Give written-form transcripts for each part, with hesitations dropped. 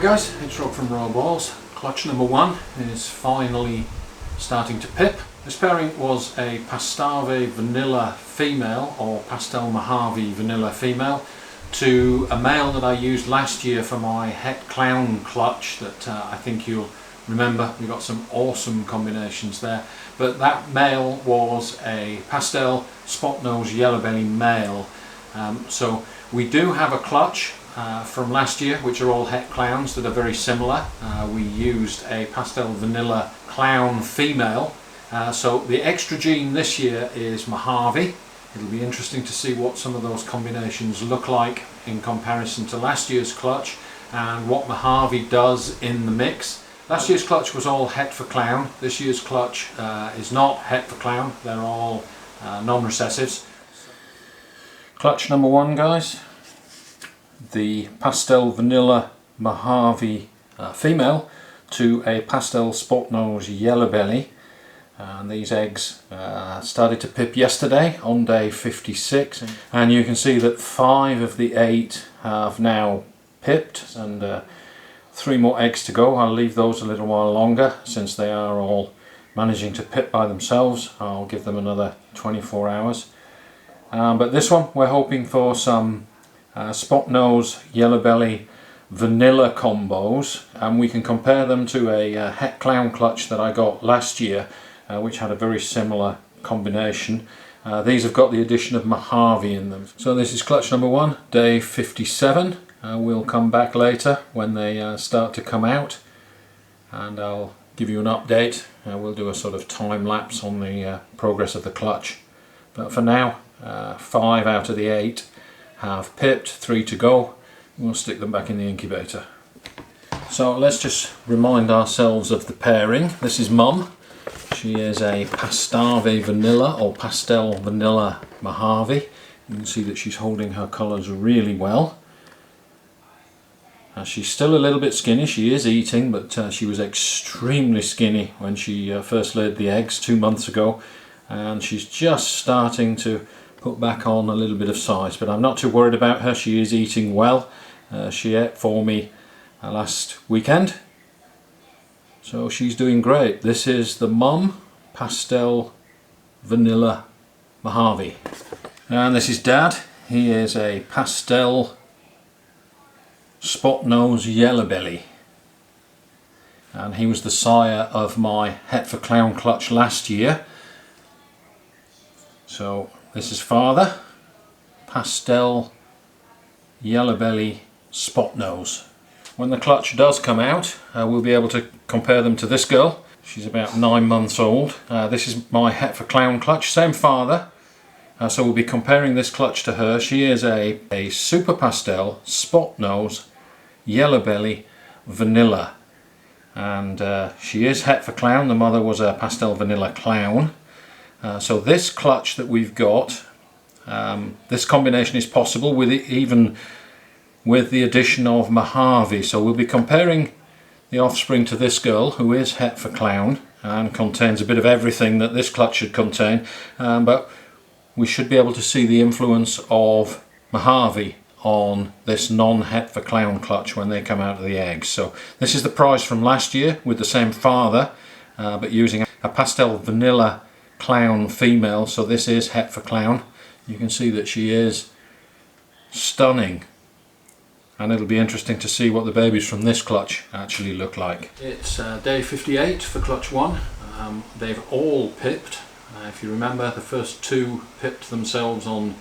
Hi guys, it's Rob from Raw Balls. Clutch number 1 is finally starting to pip. This pairing was a Pastel Vanilla female or Pastel Mojave Vanilla female to a male that I used last year for my Het Clown clutch that I think you'll remember. We got some awesome combinations there, but that male was a Pastel Spotnose Yellowbelly male. So we do have a clutch from last year which are all Het Clowns that are very similar. We used a Pastel Vanilla Clown female, so the extra gene this year is Mojave. It'll be interesting to see what some of those combinations look like in comparison to last year's clutch and what Mojave does in the mix. Last year's clutch was all Het for Clown. This year's clutch is not Het for Clown. They're all non-recessives. Clutch number 1, guys. The Pastel Vanilla Mojave female to a Pastel Spotnose Yellowbelly. And these eggs started to pip yesterday on day 56, and you can see that 5 of the 8 have now pipped and 3 more eggs to go. I'll leave those a little while longer since they are all managing to pip by themselves. I'll give them another 24 hours. But this one we're hoping for some Spotnose Yellowbelly vanilla combos, and we can compare them to a Het Clown clutch that I got last year, which had a very similar combination. These have got the addition of Mojave in them. So this is clutch number 1, day 57. We'll come back later when they start to come out and I'll give you an update. We'll do a sort of time lapse on the progress of the clutch. But for now, 5 out of the 8 have pipped, 3 to go. We'll stick them back in the incubator. So let's just remind ourselves of the pairing. This is Mum. She is a Pastel Vanilla or Pastel Vanilla Mojave. You can see that she's holding her colours really well. She's still a little bit skinny. She is eating, but she was extremely skinny when she first laid the eggs 2 months ago, and she's just starting to put back on a little bit of size, but I'm not too worried about her. She is eating well. She ate for me last weekend. So she's doing great. This is the Mum Pastel Vanilla Mojave. And this is Dad. He is a Pastel Spotnose Yellowbelly. And he was the sire of my Het for Clown clutch last year. So this is Father, Pastel Yellowbelly Spotnose. When the clutch does come out, we'll be able to compare them to this girl. She's about 9 months old. This is my Het for Clown clutch, same father. So we'll be comparing this clutch to her. She is a Super Pastel Spotnose Yellowbelly Vanilla. And she is Het for Clown. The mother was a Pastel Vanilla Clown. So this clutch that we've got, this combination is possible with it, even with the addition of Mojave. So we'll be comparing the offspring to this girl, who is Het for Clown and contains a bit of everything that this clutch should contain, but we should be able to see the influence of Mojave on this non-Het for Clown clutch when they come out of the eggs. So this is the prize from last year with the same father, but using a Pastel Vanilla Clown female. So this is Het for Clown. You can see that she is stunning, and it'll be interesting to see what the babies from this clutch actually look like. It's day 58 for clutch 1. They've all pipped. If you remember, the first 2 pipped themselves on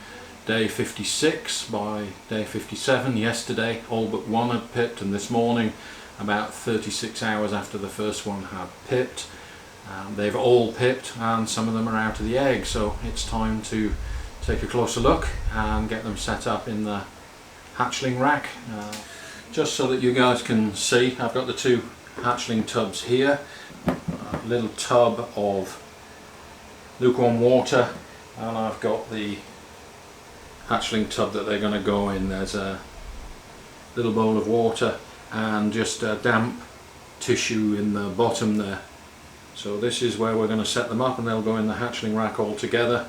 day 56. By day 57 yesterday, all but 1 had pipped, and this morning, about 36 hours after the first one had pipped, they've all pipped, and some of them are out of the egg. So it's time to take a closer look and get them set up in the hatchling rack. Just so that you guys can see, I've got the 2 hatchling tubs here. A little tub of lukewarm water, and I've got the hatchling tub that they're going to go in. There's a little bowl of water and just a damp tissue in the bottom there. So this is where we're going to set them up, and they'll go in the hatchling rack all together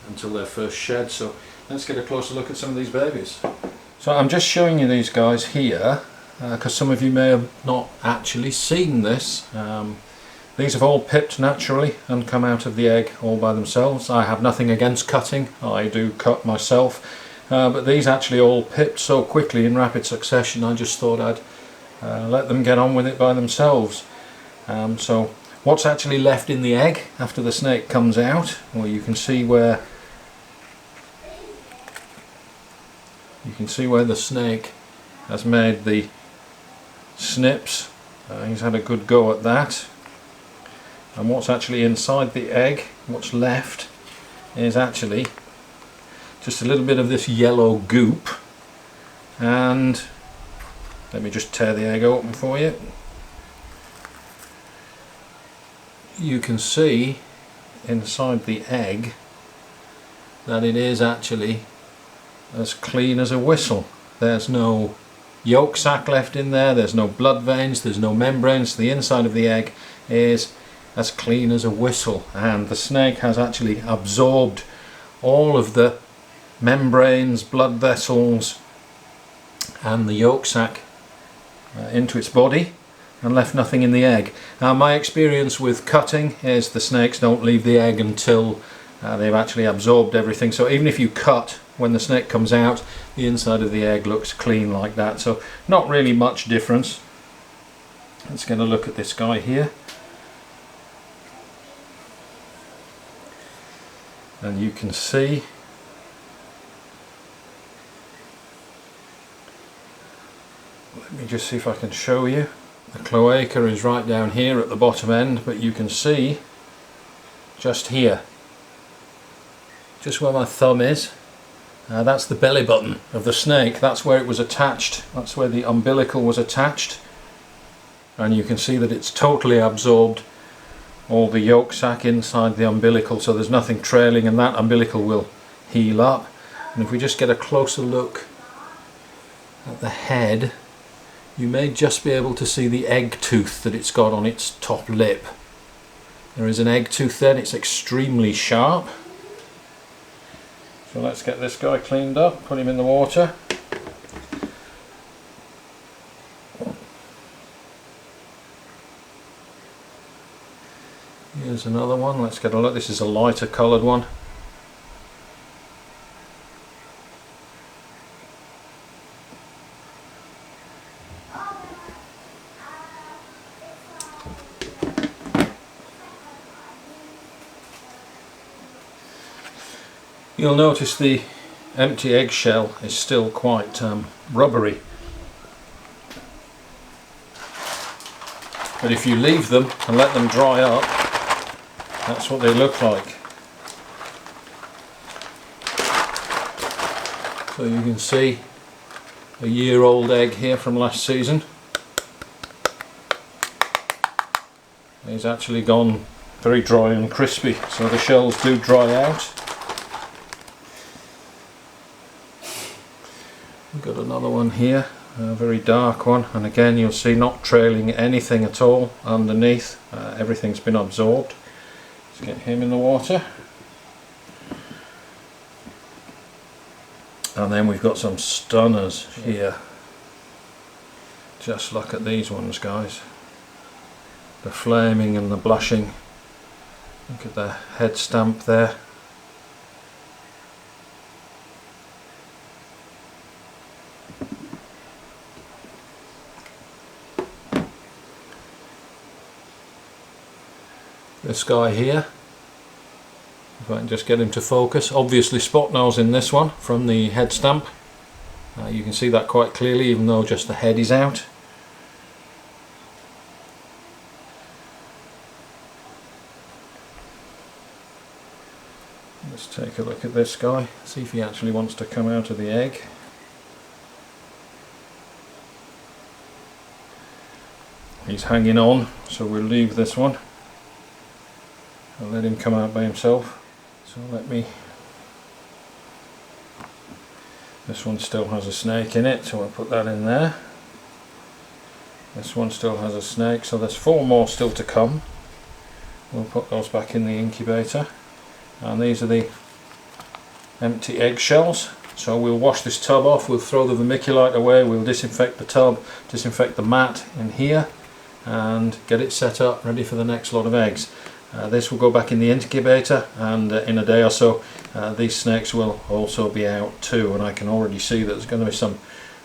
until they're first shed. So let's get a closer look at some of these babies. So I'm just showing you these guys here. because some of you may have not actually seen this. These have all pipped naturally and come out of the egg all by themselves. I have nothing against cutting, I do cut myself, but these actually all pipped so quickly in rapid succession I just thought I'd let them get on with it by themselves. So what's actually left in the egg after the snake comes out? Well, you can see where the snake has made the snips. He's had a good go at that. And what's actually inside the egg, what's left, is actually just a little bit of this yellow goop. And let me just tear the egg open for you. You can see inside the egg that it is actually as clean as a whistle. There's no yolk sac left in there, there's no blood veins, there's no membranes. The inside of the egg is as clean as a whistle, and the snake has actually absorbed all of the membranes, blood vessels and the yolk sac into its body and left nothing in the egg. Now, my experience with cutting is the snakes don't leave the egg until they've actually absorbed everything. So even if you cut, when the snake comes out, the inside of the egg looks clean like that. So not really much difference. Let's get a look at this guy here. And you can see let me just see if I can show you. The cloaca is right down here at the bottom end, but you can see just here, just where my thumb is, that's the belly button of the snake. That's where it was attached, that's where the umbilical was attached, and you can see that it's totally absorbed all the yolk sac inside the umbilical, so there's nothing trailing, and that umbilical will heal up. And if we just get a closer look at the head, you may just be able to see the egg tooth that it's got on its top lip. There is an egg tooth there, and it's extremely sharp. So let's get this guy cleaned up, put him in the water. Here's another one, let's get a look. This is a lighter coloured one. You'll notice the empty eggshell is still quite rubbery. But if you leave them and let them dry up, that's what they look like. So you can see a year-old egg here from last season. It's actually gone very dry and crispy, so the shells do dry out. We've got another one here, a very dark one, and again you'll see not trailing anything at all underneath. Everything's been absorbed. Let's get him in the water. And then we've got some stunners here. Just look at these ones, guys. The flaming and the blushing. Look at the head stamp there. This guy here, if I can just get him to focus, obviously spot nose in this one from the head stamp. You can see that quite clearly, even though just the head is out. Let's take a look at this guy, see if he actually wants to come out of the egg. He's hanging on, so we'll leave this one. I'll let him come out by himself. So this one still has a snake in it, so I'll put that in there. This one still has a snake, so there's 4 more still to come. We'll put those back in the incubator. And these are the empty egg shells. So we'll wash this tub off, we'll throw the vermiculite away, we'll disinfect the tub, disinfect the mat in here, and get it set up ready for the next lot of eggs. This will go back in the incubator, and in a day or so these snakes will also be out too, and I can already see that there's going to be some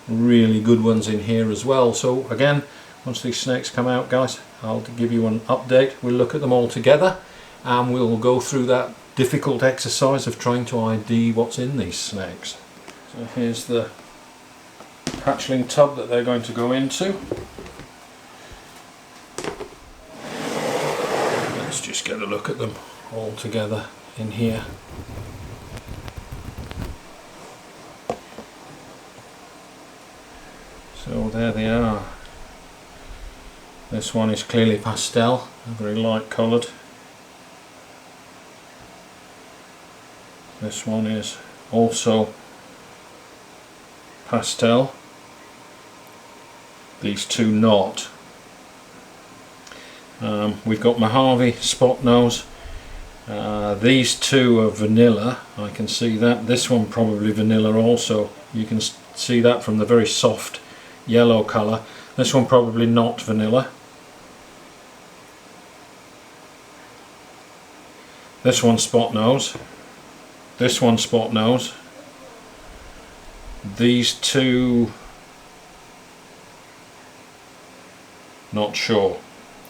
really good ones in here as well. So again, once these snakes come out, guys, I'll give you an update. We'll look at them all together and we'll go through that difficult exercise of trying to ID what's in these snakes. So here's the hatchling tub that they're going to go into. Let's just get a look at them all together in here. So there they are. This one is clearly pastel, very light coloured. This one is also pastel. These two not. We've got Mojave Spotnose. These two are vanilla. I can see that. This one probably vanilla also. You can see that from the very soft yellow colour. This one probably not vanilla. This one Spotnose. This one Spotnose. These two, not sure.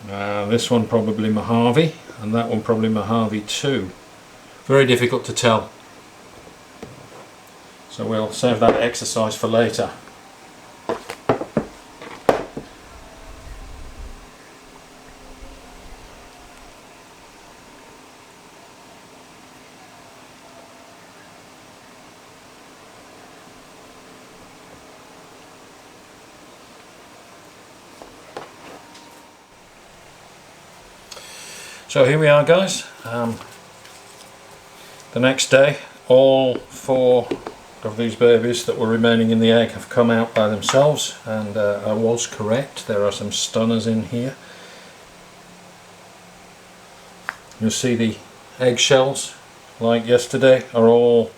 This one probably Mojave, and that one probably Mojave too. Very difficult to tell. So we'll save that exercise for later. So here we are, guys. The next day, all 4 of these babies that were remaining in the egg have come out by themselves, and I was correct. There are some stunners in here. You'll see the eggshells, like yesterday, are all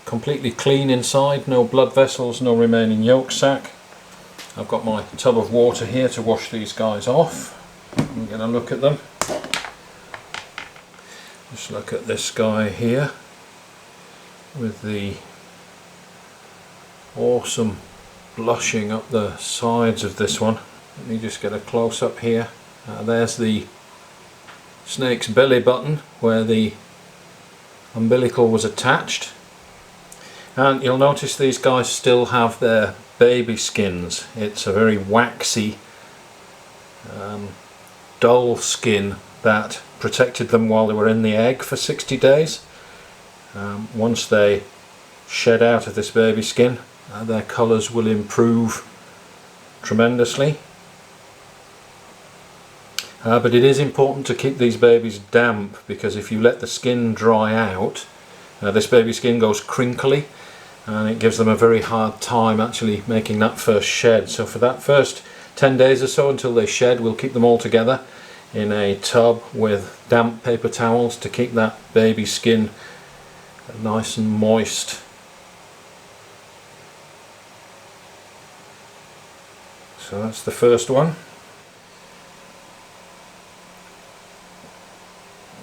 completely clean inside, no blood vessels, no remaining yolk sac. I've got my tub of water here to wash these guys off. I'm going to look at them. Just look at this guy here with the awesome blushing up the sides of this one. Let me just get a close up here. There's the snake's belly button where the umbilical was attached. And you'll notice these guys still have their baby skins. It's a very waxy, dull skin that protected them while they were in the egg for 60 days. Once they shed out of this baby skin, their colours will improve tremendously. But it is important to keep these babies damp, because if you let the skin dry out, this baby skin goes crinkly, and it gives them a very hard time actually making that first shed. So for that first 10 days or so until they shed, we'll keep them all together in a tub with damp paper towels to keep that baby skin nice and moist. So that's the first one.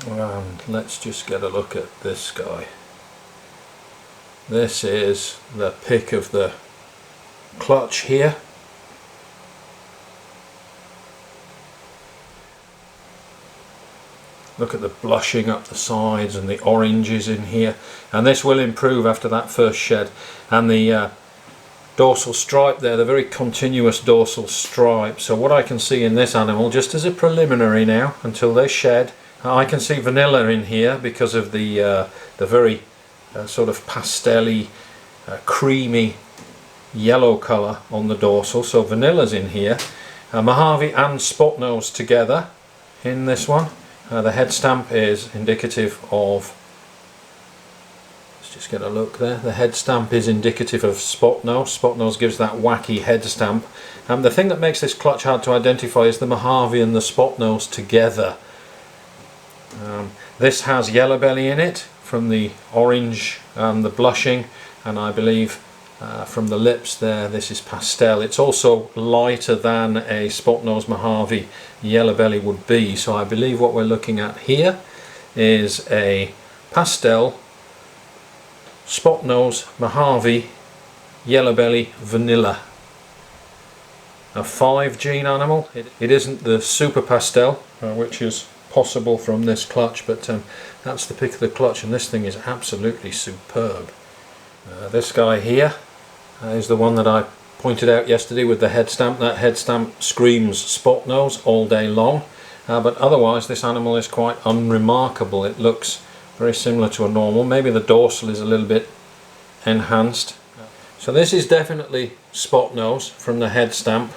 And let's just get a look at this guy. This is the pick of the clutch here. Look at the blushing up the sides and the oranges in here, and this will improve after that first shed. And the dorsal stripe there, the very continuous dorsal stripe. So what I can see in this animal, just as a preliminary now until they shed, I can see vanilla in here because of the very sort of pastel-y, creamy yellow colour on the dorsal. So vanilla's in here. Mojave and Spotnose together in this one. The head stamp is indicative of, let's just get a look there, the head stamp is indicative of Spotnose. Spotnose gives that wacky head stamp. The thing that makes this clutch hard to identify is the Mojave and the Spotnose together. This has Yellowbelly in it from the orange and the blushing, and I believe from the lips there this is Pastel. It's also lighter than a Spotnose Mojave Yellowbelly would be, so I believe what we're looking at here is a Pastel Spotnose Mojave Yellowbelly Vanilla. A 5 gene animal. It isn't the Super Pastel, which is possible from this clutch, but that's the pick of the clutch, and this thing is absolutely superb. This guy here is the one that I pointed out yesterday with the head stamp. That head stamp screams Spotnose all day long, but otherwise this animal is quite unremarkable. It looks very similar to a normal. Maybe the dorsal is a little bit enhanced. So this is definitely Spotnose from the head stamp,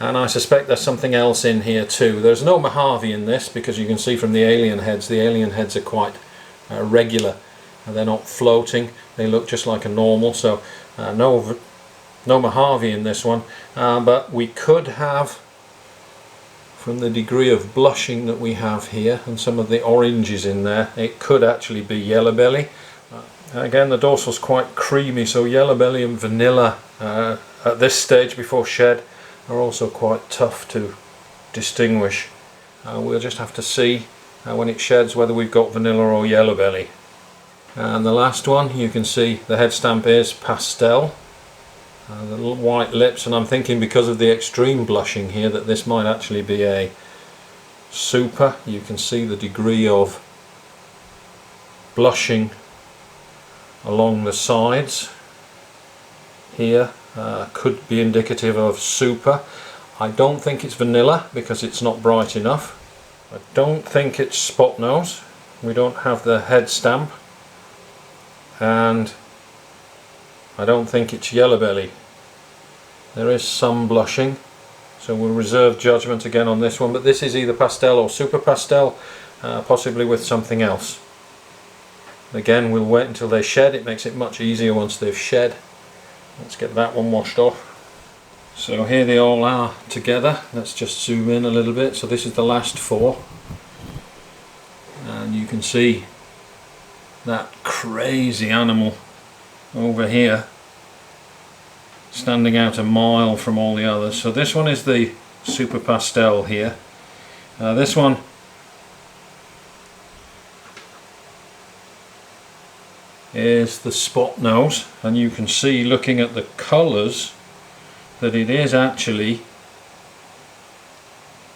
and I suspect there's something else in here too. There's no Mojave in this because you can see from the alien heads, the alien heads are quite regular. They're not floating, they look just like a normal, so no Mojave in this one, but we could have, from the degree of blushing that we have here and some of the oranges in there, it could actually be Yellowbelly. Again, the dorsal's quite creamy, so Yellowbelly and Vanilla at this stage before shed are also quite tough to distinguish. We'll just have to see when it sheds whether we've got Vanilla or Yellowbelly. And the last one, you can see the head stamp is Pastel. The little white lips, and I'm thinking because of the extreme blushing here that this might actually be a Super. You can see the degree of blushing along the sides here, could be indicative of Super. I don't think it's Vanilla because it's not bright enough. I don't think it's Spotnose. We don't have the head stamp, and I don't think it's Yellowbelly. There is some blushing, so we'll reserve judgment again on this one, but this is either Pastel or Super Pastel, possibly with something else. Again, we'll wait until they shed. It makes it much easier once they've shed. Let's get that one washed off. So here they all are together. Let's just zoom in a little bit. So this is the last 4, and you can see that crazy animal over here standing out a mile from all the others. So this one is the Super Pastel here. This one is the Spotnose, and you can see looking at the colours that it is actually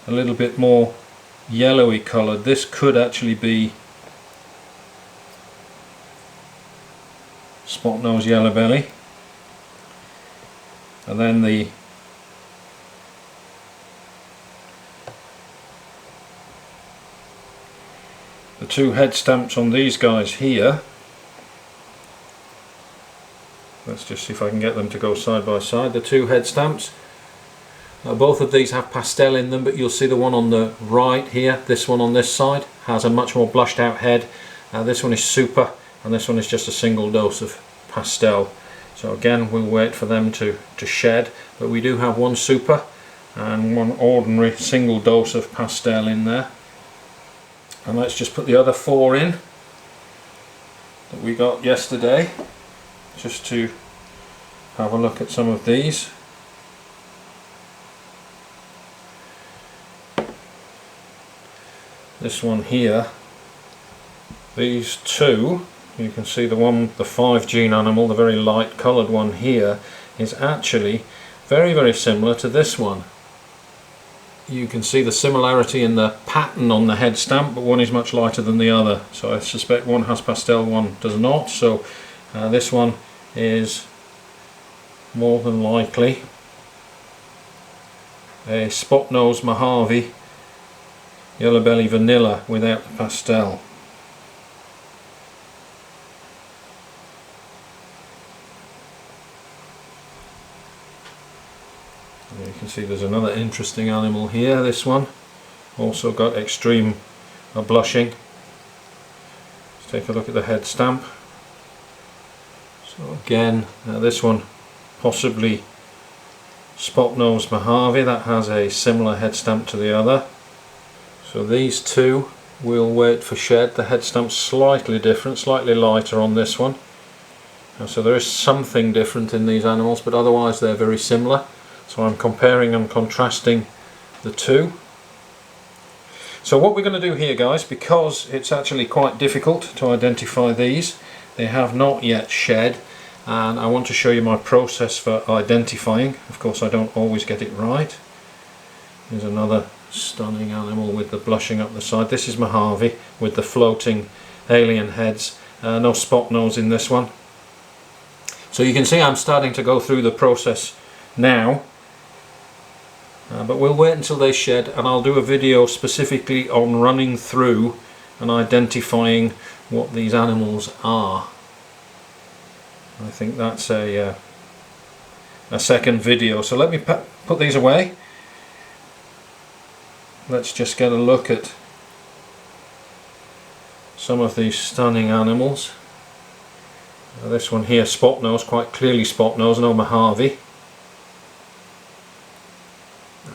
a little bit more yellowy coloured. This could actually be Spotnose Yellowbelly. And then the two head stamps on these guys here. Let's just see if I can get them to go side by side. The two head stamps, both of these have Pastel in them, but you'll see the one on the right here, this one on this side, has a much more blushed out head. This one is Super, and this one is just a single dose of Pastel. So again, we'll wait for them to shed, but we do have one Super and one ordinary single dose of Pastel in there. And let's just put the other 4 in that we got yesterday, just to have a look at some of these. This one here, these two, you can see the one, the 5 gene animal, the very light coloured one here, is actually very, very similar to this one. You can see the similarity in the pattern on the head stamp, but one is much lighter than the other. So I suspect one has Pastel, one does not. So this one is more than likely a Spotnose Mojave Yellowbelly Vanilla without the Pastel. You can see there's another interesting animal here. This one also got extreme blushing. Let's take a look at the head stamp. So again, this one possibly Spotnose Mojave, that has a similar head stamp to the other. So these two, we'll wait for shed. The head stump's slightly different, slightly lighter on this one. So there is something different in these animals, but otherwise they're very similar. So I'm comparing and contrasting the two. So what we're going to do here, guys, because it's actually quite difficult to identify these, they have not yet shed, and I want to show you my process for identifying. Of course I don't always get it right. Here's another stunning animal with the blushing up the side. This is Mojave with the floating alien heads. No spot nose in this one. So you can see I'm starting to go through the process now, but we'll wait until they shed, and I'll do a video specifically on running through and identifying what these animals are. I think that's a second video. So let me put these away. Let's just get a look at some of these stunning animals. This one here, spot nose, quite clearly spot nose, no Mojave.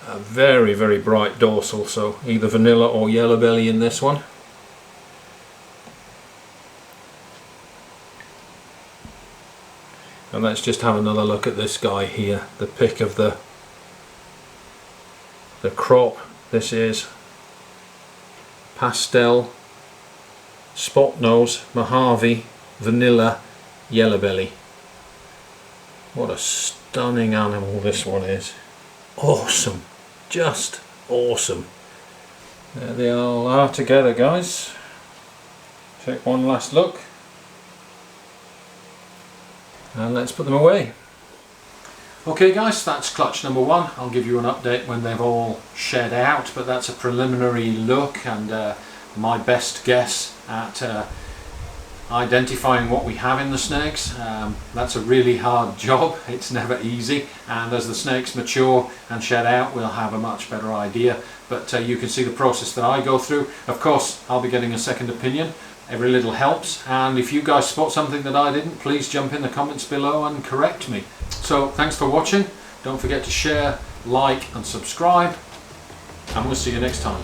A very, very bright dorsal, so either vanilla or yellowbelly in this one. And let's just have another look at this guy here, the pick of the crop. This is Pastel Spotnose Mojave Vanilla Yellowbelly. What a stunning animal this one is. Awesome, just awesome. There they all are together, guys. Take one last look and let's put them away. Okay guys, that's clutch number one. I'll give you an update when they've all shed out, but that's a preliminary look and my best guess at identifying what we have in the snakes. That's a really hard job, it's never easy, and as the snakes mature and shed out we'll have a much better idea, but you can see the process that I go through. Of course I'll be getting a second opinion, every little helps, and if you guys spot something that I didn't, please jump in the comments below and correct me. So thanks for watching, don't forget to share, like and subscribe, and we'll see you next time.